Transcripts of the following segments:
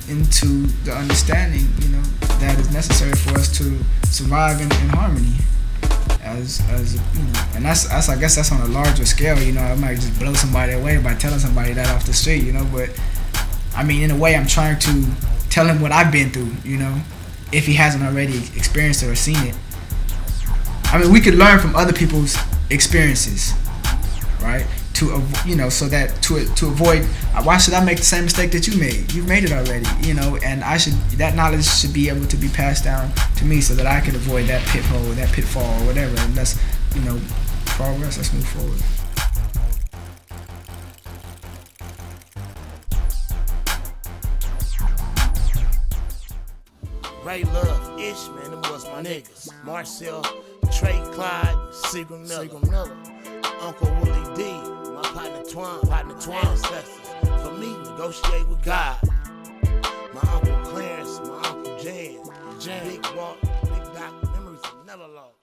into the understanding, you know, that is necessary for us to survive in harmony. As you know, and that's I guess that's on a larger scale. You know, I might just blow somebody away by telling somebody that off the street. You know, but I mean, in a way, I'm trying to tell him what I've been through. You know, if he hasn't already experienced it or seen it. I mean, we could learn from other people's experiences, right? To you know, so that to avoid, why should I make the same mistake that you made? You've made it already, you know, and that knowledge should be able to be passed down to me so that I can avoid that pitfall, that pitfall, or whatever. And let's, you know, progress. Let's move forward. Ray Love, Ish, man, them was my niggas. Marcel, Trey, Clyde, Seagram Miller, Uncle Willie D, my partner Twan, ancestors. For me, negotiate with God. My Uncle Clarence, my Uncle Jan, Big Walk, Big Doc, memories never lost.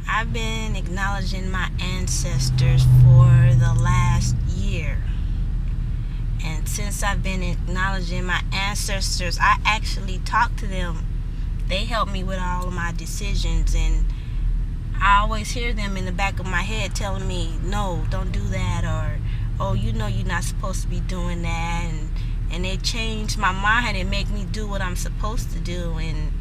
I've been acknowledging my ancestors for the last year. And since I've been acknowledging my ancestors, I actually talk to them. They help me with all of my decisions, and I always hear them in the back of my head telling me, no, don't do that, or, oh, you know you're not supposed to be doing that, and they change my mind and make me do what I'm supposed to do. And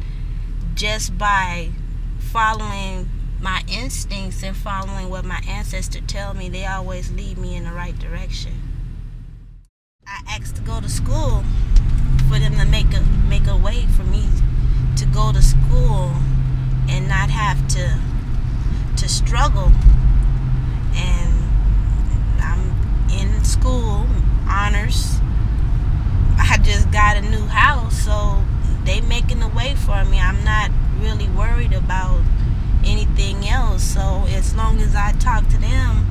just by following my instincts and following what my ancestors tell me, they always lead me in the right direction. I asked to go to school for them to make a way for me to go to school and not have to struggle. And I'm in school, honors. I just got a new house, so they making a way for me. I'm not really worried about anything else. So as long as I talk to them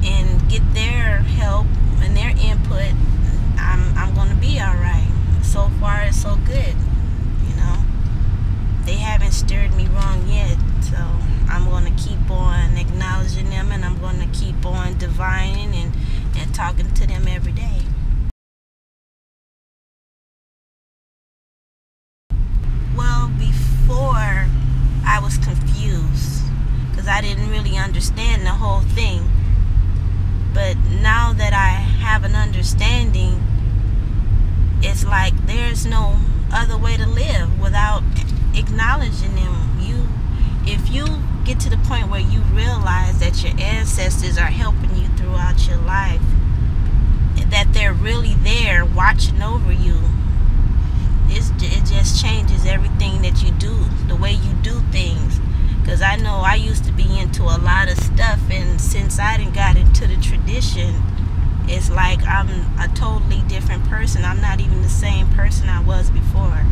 and get their help and their input, I'm gonna be all right. So far, it's so good. You know, they haven't steered me wrong yet. So I'm gonna keep on acknowledging them, and I'm gonna keep on divining and talking to them every day. Well, before I was confused because I didn't really understand the whole thing. But now that I have an understanding, it's like there's no other way to live without acknowledging them. If you get to the point where you realize that your ancestors are helping you throughout your life, that they're really there watching over you, it just changes everything that you do, the way you do things. Because I know I used to be into a lot of stuff, and since I done got into the tradition, it's like I'm a totally different person. I'm not even the same person I was before.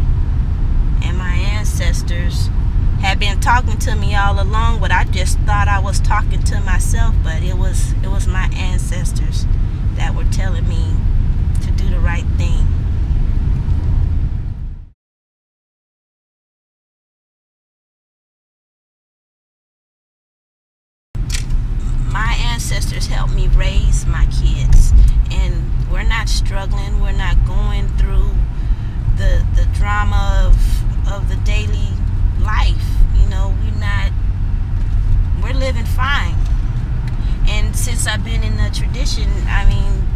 And my ancestors had been talking to me all along, but I just thought I was talking to myself. But it was my ancestors that were telling me to do the right thing. My ancestors helped me raise my kids, and we're not struggling. We're not going through the drama of the daily life. You know, we're living fine. And since I've been in the tradition, I mean,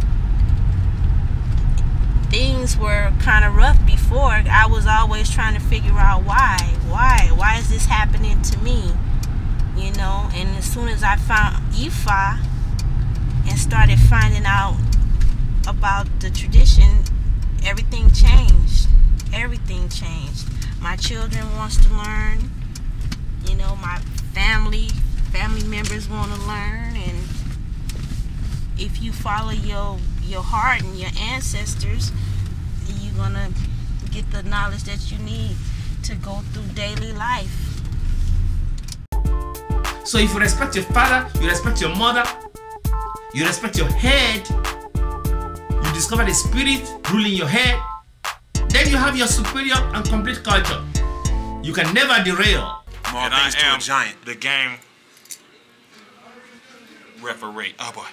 things were kind of rough before. I was always trying to figure out why is this happening to me? You know, and as soon as I found Ifa and started finding out about the tradition, everything changed. Everything changed. My children wants to learn. You know, my family members want to learn. And if you follow your heart and your ancestors, you're gonna get the knowledge that you need to go through daily life. So if you respect your father, you respect your mother, you respect your head, you discover the spirit ruling your head, then you have your superior and complete culture. You can never derail. And I am the game referee. Oh boy.